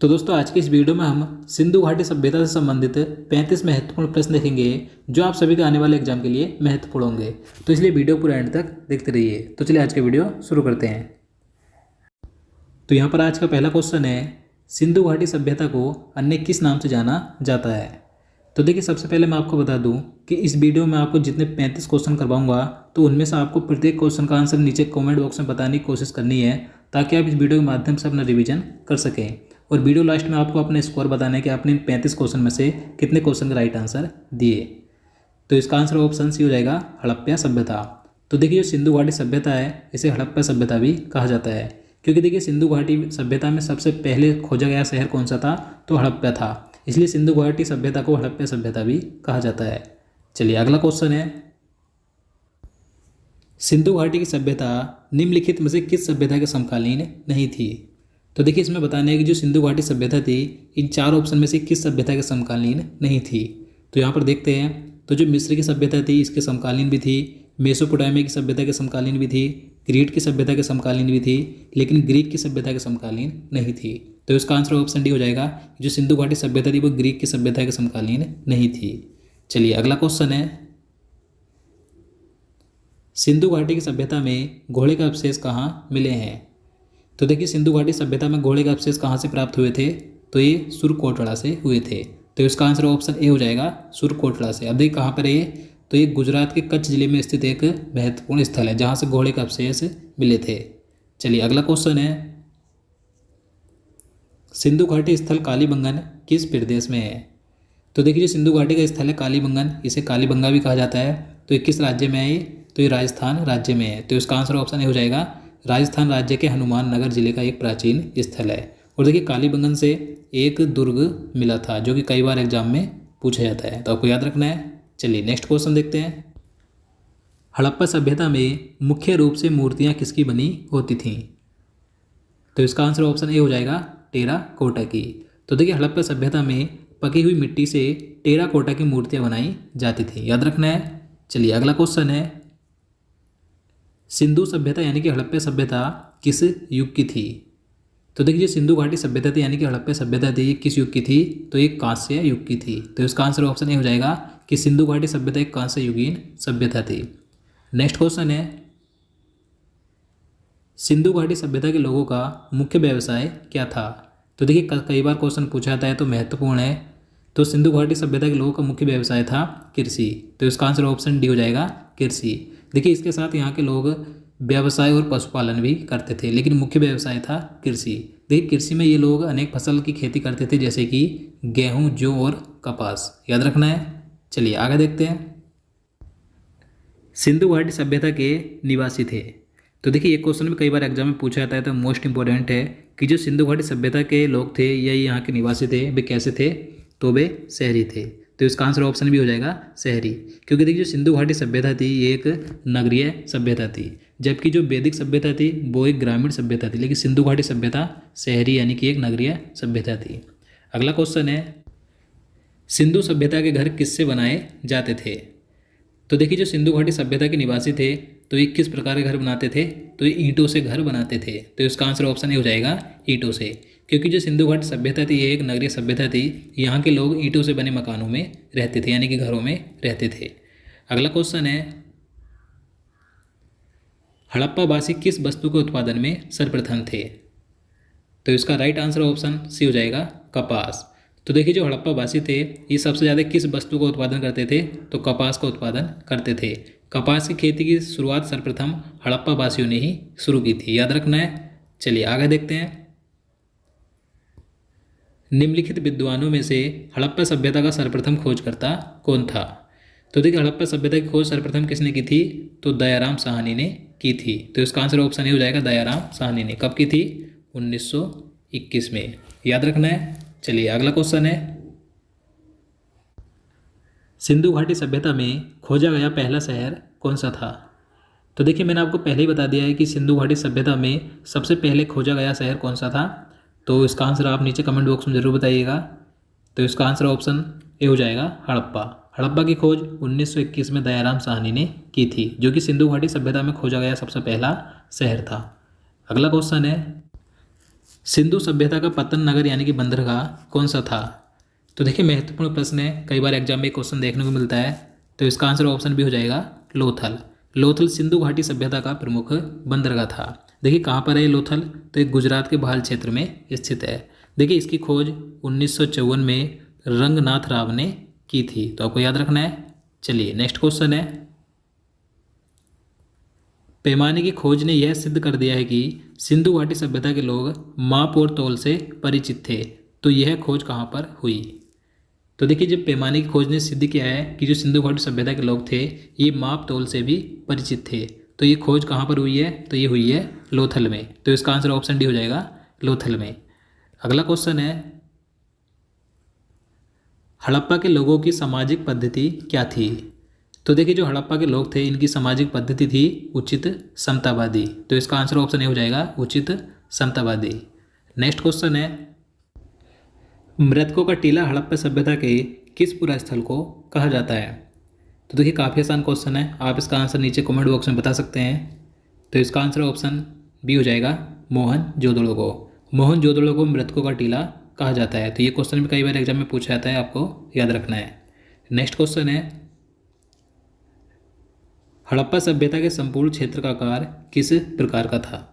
तो दोस्तों आज की इस वीडियो में हम सिंधु घाटी सभ्यता से संबंधित 35 महत्वपूर्ण प्रश्न देखेंगे जो आप सभी के आने वाले एग्जाम के लिए महत्वपूर्ण होंगे। तो इसलिए वीडियो पूरा एंड तक देखते रहिए। तो चलिए आज का वीडियो शुरू करते हैं। तो यहाँ पर आज का पहला क्वेश्चन है, सिंधु घाटी सभ्यता को अन्य किस नाम से जाना जाता है। तो देखिए सबसे पहले मैं आपको बता दूं कि इस वीडियो में आपको जितने 35 क्वेश्चन करवाऊंगा तो उनमें से आपको प्रत्येक क्वेश्चन का आंसर नीचे कमेंट बॉक्स में बताने की कोशिश करनी है ताकि आप इस वीडियो के माध्यम से अपना रिवीजन कर सकें। और वीडियो लास्ट में आपको अपने स्कोर बताना है कि आपने इन 35 क्वेश्चन में से कितने क्वेश्चन का राइट आंसर दिए। तो इसका आंसर ऑप्शन सी हो जाएगा, हड़प्पा सभ्यता। तो देखिए जो सिंधु घाटी सभ्यता है इसे हड़प्पा सभ्यता भी कहा जाता है, क्योंकि देखिए सिंधु घाटी सभ्यता में सबसे पहले खोजा गया शहर कौन सा था, तो हड़प्पा था। इसलिए सिंधु घाटी सभ्यता को हड़प्पा सभ्यता भी कहा जाता है। चलिए अगला क्वेश्चन है, सिंधु घाटी की सभ्यता निम्नलिखित में से किस सभ्यता के समकालीन नहीं थी। तो देखिए इसमें बताना है कि जो सिंधु घाटी सभ्यता थी इन चार ऑप्शन में से किस सभ्यता के समकालीन नहीं थी। तो यहाँ पर देखते हैं, तो जो मिस्र की सभ्यता थी इसके समकालीन भी थी, मेसोपोटामिया की सभ्यता के समकालीन भी थी, क्रीट की सभ्यता के समकालीन भी थी, लेकिन ग्रीक की सभ्यता के समकालीन नहीं थी। तो इसका आंसर ऑप्शन डी हो जाएगा, जो सिंधु घाटी सभ्यता थी वो ग्रीक की सभ्यता के समकालीन नहीं थी। चलिए अगला क्वेश्चन है, सिंधु घाटी की सभ्यता में घोड़े का अवशेष कहाँ मिले हैं। तो देखिए सिंधु घाटी सभ्यता में घोड़े का अवशेष कहाँ से प्राप्त हुए थे, तो ये सुरकोटड़ा से हुए थे। तो इसका आंसर ऑप्शन ए हो जाएगा, सुरकोटड़ा से। अब देखिए कहाँ पर है ये, तो ये गुजरात के कच्छ जिले में स्थित एक महत्वपूर्ण स्थल है जहाँ से घोड़े का अवशेष मिले थे। चलिए अगला क्वेश्चन है, सिंधु घाटी स्थल कालीबंगन किस प्रदेश में है। तो देखिए सिंधु घाटी का स्थल है कालीबंगन, इसे कालीबंगा भी कहा जाता है। तो ये किस राज्य में है ये, तो ये राजस्थान राज्य में है। तो इसका आंसर ऑप्शन ए हो जाएगा, राजस्थान राज्य के हनुमान नगर जिले का एक प्राचीन स्थल है। और देखिए कालीबंगन से एक दुर्ग मिला था जो कि कई बार एग्जाम में पूछा जाता है, तो आपको याद रखना है। चलिए नेक्स्ट क्वेश्चन देखते हैं, हड़प्पा सभ्यता में मुख्य रूप से मूर्तियाँ किसकी बनी होती थीं। तो इसका आंसर ऑप्शन ए हो जाएगा, टेराकोटा की। तो देखिए हड़प्पा सभ्यता में पकी हुई मिट्टी से टेराकोटा की मूर्तियाँ बनाई जाती थी, याद रखना है। चलिए अगला क्वेश्चन है, सिंधु सभ्यता यानी कि हड़प्पा सभ्यता किस युग की थी। तो देखिए सिंधु घाटी सभ्यता थी यानी कि हड़प्पा सभ्यता थी ये किस युग की थी, तो एक कांस्य युग की थी। तो इसका आंसर ऑप्शन ए हो जाएगा कि सिंधु घाटी सभ्यता एक कांस्य युगीन सभ्यता थी। नेक्स्ट क्वेश्चन है, सिंधु घाटी सभ्यता के लोगों का मुख्य व्यवसाय क्या था। तो देखिए कई बार क्वेश्चन पूछा जाता है तो महत्वपूर्ण है। तो सिंधु घाटी सभ्यता के लोगों का मुख्य व्यवसाय था कृषि। तो इसका आंसर ऑप्शन डी हो जाएगा, कृषि। देखिए इसके साथ यहाँ के लोग व्यवसाय और पशुपालन भी करते थे, लेकिन मुख्य व्यवसाय था कृषि। देखिए कृषि में ये लोग अनेक फसल की खेती करते थे जैसे कि गेहूँ, जौ और कपास, याद रखना है। चलिए आगे देखते हैं, सिंधु घाटी सभ्यता के निवासी थे। तो देखिए ये क्वेश्चन भी कई बार एग्जाम में पूछा जाता है, तो मोस्ट इंपॉर्टेंट है कि जो सिंधु घाटी सभ्यता के लोग थे या यहाँ के निवासी थे वे कैसे थे, तो वे शहरी थे। तो इसका आंसर ऑप्शन भी हो जाएगा, शहरी। क्योंकि देखिए जो सिंधु घाटी सभ्यता थी ये एक नगरीय सभ्यता थी, जबकि जो वैदिक सभ्यता थी वो एक ग्रामीण सभ्यता थी, लेकिन सिंधु घाटी सभ्यता शहरी यानी कि एक नगरीय सभ्यता थी। अगला क्वेश्चन है, सिंधु सभ्यता के घर किससे बनाए जाते थे। तो देखिए जो सिंधु घाटी सभ्यता के निवासी थे तो ये किस प्रकार के घर बनाते थे, तो ये ईंटों से घर बनाते थे। तो इसका आंसर ऑप्शन ए हो जाएगा, ईंटों से। क्योंकि जो सिंधु घाटी सभ्यता थी ये एक नगरीय सभ्यता थी, यहाँ के लोग ईंटों से बने मकानों में रहते थे यानी कि घरों में रहते थे। अगला क्वेश्चन है, हड़प्पावासी किस वस्तु के उत्पादन में सर्वप्रथम थे। तो इसका राइट आंसर ऑप्शन सी हो जाएगा, कपास। तो देखिए जो हड़प्पावासी थे ये सबसे ज़्यादा किस वस्तु का उत्पादन करते थे, तो कपास का उत्पादन करते थे। कपास की खेती की शुरुआत सर्वप्रथम हड़प्पावासियों ने ही शुरू की थी, याद रखना है। चलिए आगे देखते हैं, निम्नलिखित विद्वानों में से हड़प्पा सभ्यता का सर्वप्रथम खोजकर्ता कौन था। तो देखिए हड़प्पा सभ्यता की खोज सर्वप्रथम किसने की थी, तो दयाराम साहनी ने की थी। तो इसका आंसर ऑप्शन ए हो जाएगा, दयाराम साहनी ने। कब की थी, 1921 में, याद रखना है। चलिए अगला क्वेश्चन है, सिंधु घाटी सभ्यता में खोजा गया पहला शहर कौन सा था। तो देखिए मैंने आपको पहले ही बता दिया है कि सिंधु घाटी सभ्यता में सबसे पहले खोजा गया शहर कौन सा था। तो इसका आंसर आप नीचे कमेंट बॉक्स में ज़रूर बताइएगा। तो इसका आंसर ऑप्शन ए हो जाएगा, हड़प्पा। हड़प्पा की खोज 1921 में दयाराम साहनी ने की थी, जो कि सिंधु घाटी सभ्यता में खोजा गया सबसे पहला शहर था। अगला क्वेश्चन है, सिंधु सभ्यता का पतन नगर यानी कि बंदरगाह कौन सा था? तो देखिए महत्वपूर्ण प्रश्न है, कई बार एग्जाम में क्वेश्चन देखने को मिलता है। तो इसका आंसर ऑप्शन भी हो जाएगा लोथल। लोथल सिंधु घाटी सभ्यता का प्रमुख बंदरगाह था। देखिए कहाँ पर है लोथल? तो एक गुजरात के भाल क्षेत्र में स्थित है। देखिए इसकी खोज 1954 में रंगनाथ राव ने की थी, तो आपको याद रखना है। चलिए नेक्स्ट क्वेश्चन है, पैमाने की खोज ने यह सिद्ध कर दिया है कि सिंधु घाटी सभ्यता के लोग माप और तौल से परिचित थे। तो यह खोज कहाँ पर हुई? तो देखिए जब पैमाने की खोज ने सिद्ध किया है कि जो सिंधु घाटी सभ्यता के लोग थे ये माप तौल से भी परिचित थे, तो ये खोज कहाँ पर हुई है? तो ये हुई है लोथल में। तो इसका आंसर ऑप्शन डी हो जाएगा लोथल में। अगला क्वेश्चन है, हड़प्पा के लोगों की सामाजिक पद्धति क्या थी? तो देखिए जो हड़प्पा के लोग थे इनकी सामाजिक पद्धति थी उचित समतावादी। तो इसका आंसर ऑप्शन ए हो जाएगा उचित समतावादी। नेक्स्ट क्वेश्चन है, मृतकों का टीला हड़प्पा सभ्यता के किस पुरा स्थल को कहा जाता है? तो देखिए काफ़ी आसान क्वेश्चन है, आप इसका आंसर नीचे कमेंट बॉक्स में बता सकते हैं। तो इसका आंसर ऑप्शन बी हो जाएगा मोहनजोदड़ो को। मोहनजोदड़ो को मृतकों का टीला कहा जाता है। तो ये क्वेश्चन भी कई बार एग्जाम में पूछा जाता है, आपको याद रखना है। नेक्स्ट क्वेश्चन है, हड़प्पा सभ्यता के संपूर्ण क्षेत्र का आकार किस प्रकार का था?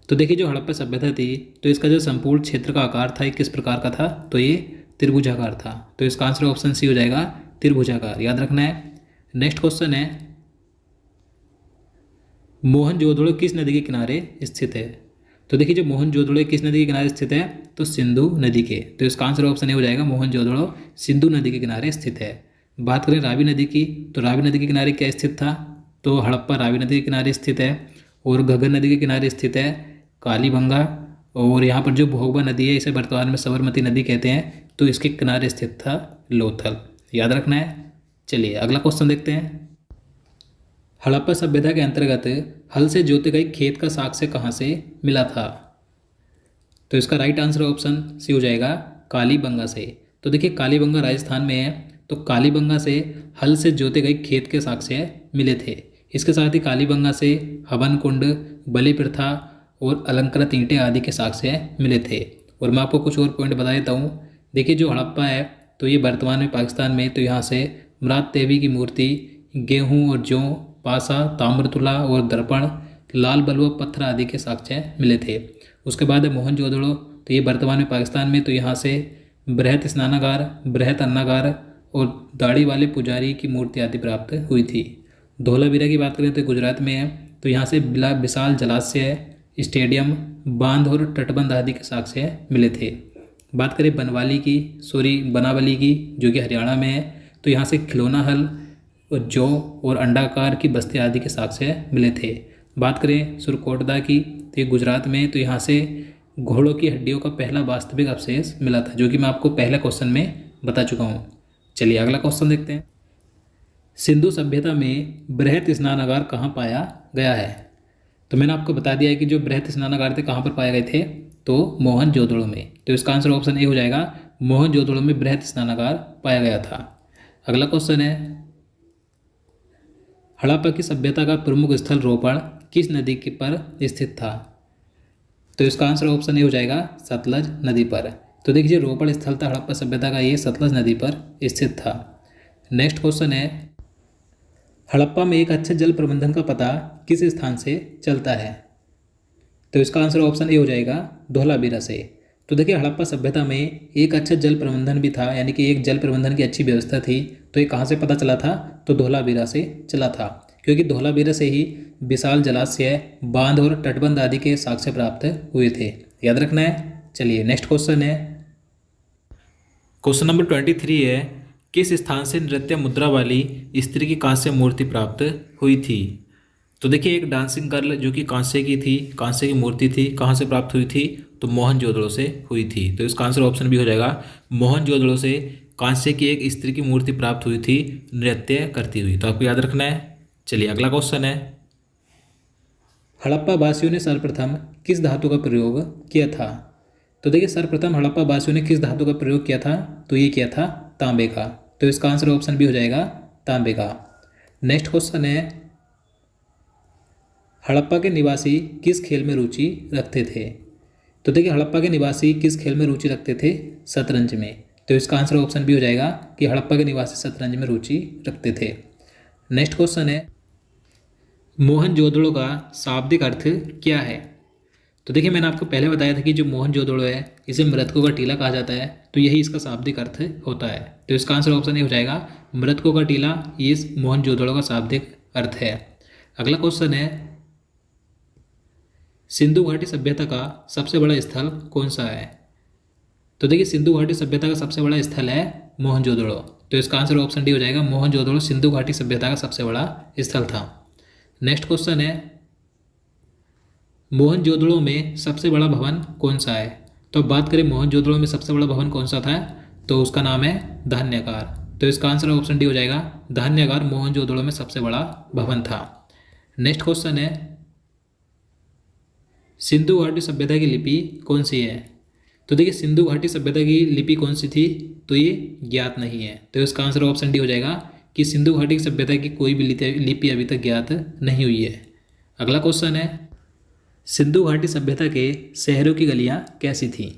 तो देखिए जो हड़प्पा सभ्यता थी तो इसका जो संपूर्ण क्षेत्र का आकार था ये किस प्रकार का था? तो ये त्रिभुजाकार था। तो इसका आंसर ऑप्शन सी हो जाएगा त्रिभुजाकार, याद रखना है। नेक्स्ट क्वेश्चन है, मोहनजोदड़ो किस नदी के किनारे स्थित है? तो देखिए जो मोहनजोदड़ो किस नदी के किनारे स्थित है? तो सिंधु नदी के। तो इसका आंसर ऑप्शन ए हो जाएगा मोहनजोदड़ो सिंधु नदी के किनारे स्थित है। बात करें रावी नदी की, तो रावी नदी के किनारे क्या स्थित था? तो हड़प्पा रावी नदी के किनारे स्थित है। और घग्गर नदी के किनारे स्थित है कालीबंगा। और यहाँ पर जो भोगवा नदी है इसे वर्तमान में साबरमती नदी कहते हैं, तो इसके किनारे स्थित था लोथल, याद रखना है। चलिए अगला क्वेश्चन देखते हैं, हड़प्पा सभ्यता के अंतर्गत हल से जोते गए खेत का साक्ष्य कहाँ से मिला था? तो इसका राइट आंसर ऑप्शन सी हो जाएगा कालीबंगा से। तो देखिए कालीबंगा राजस्थान में है, तो कालीबंगा से हल से जोते गए खेत के साक्ष्य मिले थे। इसके साथ ही कालीबंगा से हवन कुंड, बलि प्रथा और अलंकृत ईंटें आदि के साक्ष्य मिले थे। और मैं आपको कुछ और पॉइंट बता देता हूँ। देखिए जो हड़प्पा है तो ये वर्तमान में पाकिस्तान में, तो यहाँ से मृत देवी की मूर्ति, गेहूँ और जौ, पासा, ताम्रतुला और दर्पण, लाल बलुआ पत्थर आदि के साक्ष्य मिले थे। उसके बाद है मोहनजोदड़ो, तो ये वर्तमान में पाकिस्तान में, तो यहाँ से बृहत स्नानागार, बृहत अन्नागार और दाढ़ी वाले पुजारी की मूर्ति आदि प्राप्त हुई थी। धोलावीरा की बात करें तो गुजरात में है, तो यहाँ से विशाल जलाशय, स्टेडियम, बांध और तटबंध आदि के साक्ष्य मिले थे। बात करें बनावली की जो कि हरियाणा में है, तो यहाँ से खिलौना हल और जौ और अंडाकार की बस्ती आदि के साक्ष्य मिले थे। बात करें सुरकोटदा की, तो ये गुजरात में, तो यहाँ से घोड़ों की हड्डियों का पहला वास्तविक अवशेष मिला था, जो कि मैं आपको पहले क्वेश्चन में बता चुका हूँ। चलिए अगला क्वेश्चन देखते हैं, सिंधु सभ्यता में बृहत स्नानागार कहाँ पाया गया है? तो मैंने आपको बता दिया है कि जो बृहत स्नानागार थे कहाँ पर पाए गए थे, तो मोहनजोदड़ो में। तो इसका आंसर ऑप्शन ए हो जाएगा मोहनजोदड़ो में बृहत स्नानागार पाया गया था। अगला क्वेश्चन है, हड़प्पा की सभ्यता का प्रमुख स्थल रोपड़ किस नदी के पर स्थित था? तो इसका आंसर ऑप्शन ए हो जाएगा सतलज नदी पर। तो देखिए रोपड़ स्थल था हड़प्पा सभ्यता का, ये सतलज नदी पर स्थित था। नेक्स्ट क्वेश्चन है, हड़प्पा में एक अच्छे जल प्रबंधन का पता किस स्थान से चलता है? तो इसका आंसर ऑप्शन ए हो जाएगा धोलावीरा से। तो देखिए हड़प्पा सभ्यता में एक अच्छा जल प्रबंधन भी था, यानी कि एक जल प्रबंधन की अच्छी व्यवस्था थी। तो ये कहाँ से पता चला था? तो धोलावीरा से चला था, क्योंकि धोलावीरा से ही विशाल जलाशय, बांध और तटबंध आदि के साक्ष्य प्राप्त हुए थे, याद रखना है। चलिए नेक्स्ट क्वेश्चन है, क्वेश्चन नंबर 23 है, किस स्थान से नृत्य मुद्रा वाली स्त्री की कांस्य मूर्ति प्राप्त हुई थी? तो देखिए एक डांसिंग गर्ल जो कि कांस्य की थी, कांस्य की मूर्ति थी, कहाँ से प्राप्त हुई थी? तो मोहनजोदड़ो से हुई थी। तो इसका आंसर ऑप्शन भी हो जाएगा मोहनजोदड़ो से कांस्य की एक स्त्री की मूर्ति प्राप्त हुई थी नृत्य करती हुई। तो आपको याद रखना है। चलिए अगला क्वेश्चन है, हड़प्पा वासियों ने सर्वप्रथम किस धातु का प्रयोग किया था? तो देखिए सर्वप्रथम हड़प्पा वासियों ने किस धातु का प्रयोग किया था? तो ये किया था तांबे का। तो इसका आंसर ऑप्शन भी हो जाएगा तांबे का। नेक्स्ट क्वेश्चन है, हड़प्पा के निवासी किस खेल में रुचि रखते थे? तो देखिए हड़प्पा के निवासी किस खेल में रुचि रखते थे? शतरंज में। तो इसका आंसर ऑप्शन बी हो जाएगा कि हड़प्पा के निवासी शतरंज में रुचि रखते थे। नेक्स्ट क्वेश्चन है, मोहनजोदड़ो का शाब्दिक अर्थ क्या है? तो देखिए मैंने आपको पहले बताया था कि जो मोहनजोदड़ो है इसे मृतकों का टीला कहा जाता है, तो यही इसका शाब्दिक अर्थ होता है। तो इसका आंसर ऑप्शन ए हो जाएगा, मृतकों का टीला ये इस मोहनजोदड़ो का शाब्दिक अर्थ है। अगला क्वेश्चन है, सिंधु घाटी सभ्यता का सबसे बड़ा स्थल कौन सा है? तो देखिए सिंधु घाटी सभ्यता का सबसे बड़ा स्थल है मोहनजोदड़ो। तो इसका आंसर ऑप्शन डी हो जाएगा, मोहनजोदड़ो सिंधु घाटी सभ्यता का सबसे बड़ा स्थल था। नेक्स्ट क्वेश्चन है, मोहनजोदड़ो में सबसे बड़ा भवन कौन सा है? तो अब बात करें मोहनजोदड़ो में सबसे बड़ा भवन कौन सा था, तो उसका नाम है धान्यागार। तो इसका आंसर ऑप्शन डी हो जाएगा, धान्यागार मोहनजोदड़ो में सबसे बड़ा भवन था। नेक्स्ट क्वेश्चन है, सिंधु घाटी सभ्यता की लिपि कौन सी है? तो देखिए सिंधु घाटी सभ्यता की लिपि कौन सी थी, तो ये ज्ञात नहीं है। तो इसका आंसर ऑप्शन डी हो जाएगा कि सिंधु घाटी सभ्यता की कोई भी लिपि अभी तक ज्ञात नहीं हुई है। अगला क्वेश्चन है, सिंधु घाटी सभ्यता के शहरों की गलियां कैसी थीं?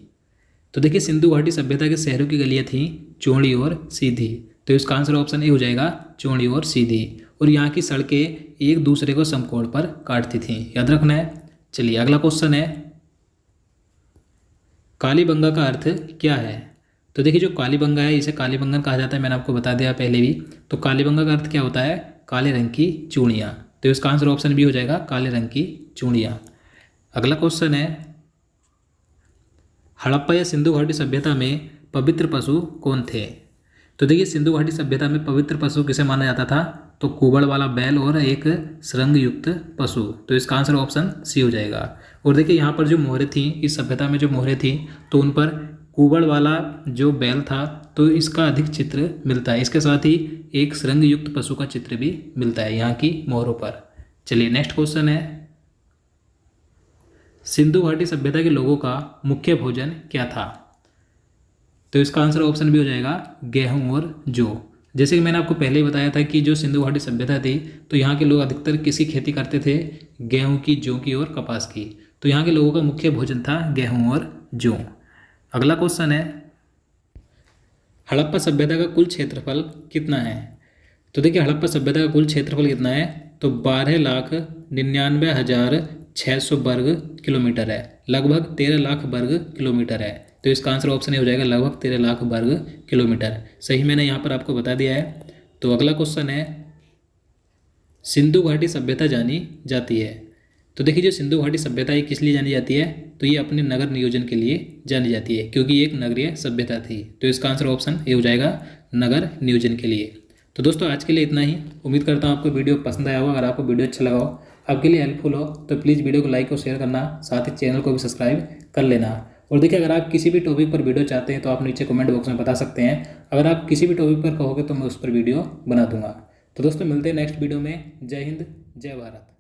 तो देखिए सिंधु घाटी सभ्यता के शहरों की गलियां थीं चौड़ी और सीधी। तो इसका आंसर ऑप्शन ए हो जाएगा, चौड़ी और सीधी। और यहाँ की सड़कें एक दूसरे को समकोण पर काटती थीं, याद रखना है। चलिए अगला क्वेश्चन है, कालीबंगा का अर्थ क्या है? तो देखिए जो कालीबंगा है इसे कालीबंगन कहा जाता है, मैंने आपको बता दिया पहले भी। तो कालीबंगा का अर्थ क्या होता है? काले रंग की चूड़ियाँ। तो इसका आंसर ऑप्शन बी हो जाएगा, काले रंग की चूड़ियाँ। अगला क्वेश्चन है, हड़प्पा या सिंधु घाटी सभ्यता में पवित्र पशु कौन थे? तो देखिए सिंधु घाटी सभ्यता में पवित्र पशु किसे माना जाता था? तो कुबड़ वाला बैल और एक श्रृंग युक्त पशु। तो इसका आंसर ऑप्शन सी हो जाएगा। और देखिए यहाँ पर जो मोहरें थी, इस सभ्यता में जो मोहरें थी, तो उन पर कुबड़ वाला जो बैल था तो इसका अधिक चित्र मिलता है। इसके साथ ही एक श्रृंग युक्त पशु का चित्र भी मिलता है यहाँ की मोहरों पर। चलिए नेक्स्ट क्वेश्चन है, सिंधु घाटी सभ्यता के लोगों का मुख्य भोजन क्या था? तो इसका आंसर ऑप्शन भी हो जाएगा, गेहूं और जौ। जैसे कि मैंने आपको पहले ही बताया था कि जो सिंधु घाटी सभ्यता थी तो यहाँ के लोग अधिकतर किसकी खेती करते थे? गेहूं की, जौ की और कपास की। तो यहाँ के लोगों का मुख्य भोजन था गेहूं और जौ। अगला क्वेश्चन है, हड़प्पा सभ्यता का कुल क्षेत्रफल कितना है? तो देखिए हड़प्पा सभ्यता का कुल क्षेत्रफल कितना है, तो 12,99,600 वर्ग किलोमीटर है, लगभग 13 लाख वर्ग किलोमीटर है। तो इसका आंसर ऑप्शन हो जाएगा, लगभग 13 लाख वर्ग किलोमीटर। सही मैंने यहाँ पर आपको बता दिया है। तो अगला क्वेश्चन है, सिंधु घाटी सभ्यता जानी जाती है? तो देखिए जो सिंधु घाटी सभ्यता ये किस लिए जानी जाती है, तो ये अपने नगर नियोजन के लिए जानी जाती है, क्योंकि ये एक नगरीय सभ्यता थी। तो इसका आंसर ऑप्शन ये हो जाएगा, नगर नियोजन के लिए। तो दोस्तों आज के लिए इतना ही। उम्मीद करता हूँ आपको वीडियो पसंद आया हो। अगर आपको वीडियो अच्छा लगा हो, आपके लिए हेल्पफुल हो, तो प्लीज़ वीडियो को लाइक और शेयर करना, साथ ही चैनल को भी सब्सक्राइब कर लेना। और देखिए अगर आप किसी भी टॉपिक पर वीडियो चाहते हैं तो आप नीचे कमेंट बॉक्स में बता सकते हैं। अगर आप किसी भी टॉपिक पर कहोगे तो मैं उस पर वीडियो बना दूंगा। तो दोस्तों मिलते हैं नेक्स्ट वीडियो में। जय हिंद, जय भारत।